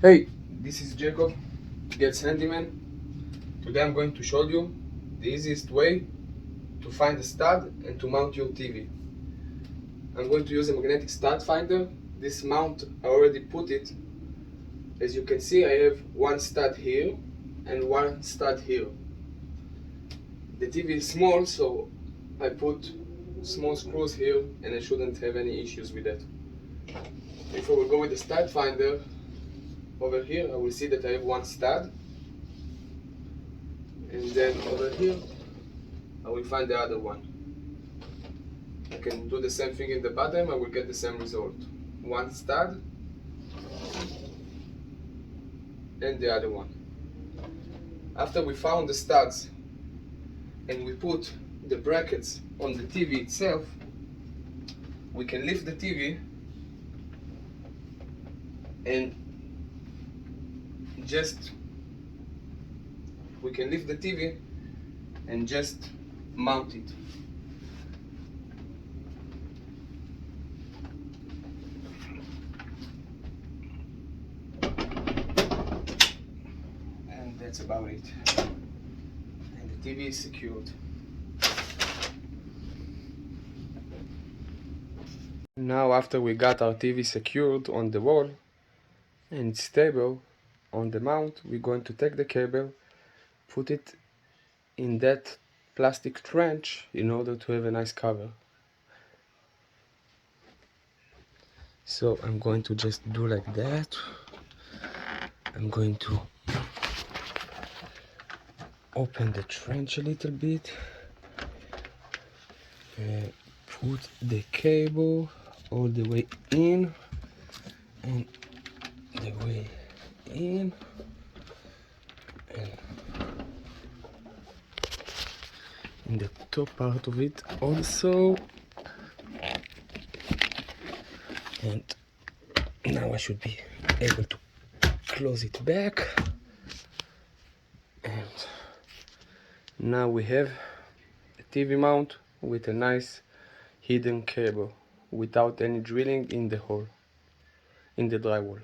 Hey, this is Jacob, Getz Handyman. Today I'm going to show you the easiest way to find a stud and to mount your TV. I'm going to use a magnetic stud finder. This mount, I already put it. As you can see, I have one stud here and one stud here. The TV is small, so I put small screws here and I shouldn't have any issues with that. If I will go with the stud finder, over here I will see that I have one stud, and then over here I will find the other one. I can do the same thing in the bottom, I will get the same result. One stud and the other one. After we found the studs and we put the brackets on the TV itself, we can lift the TV and just mount it. And that's about it. And the TV is secured. Now, after we got our TV secured on the wall and it's stable on the mount, we're going to take the cable, put it in that plastic trench in order to have a nice cover. So I'm going to just do like that. I'm going to open the trench a little bit, put the cable all the way in and the way in, and in the top part of it also. And now I should be able to close it back, and now we have a TV mount with a nice hidden cable without any drilling in the hole, in the drywall.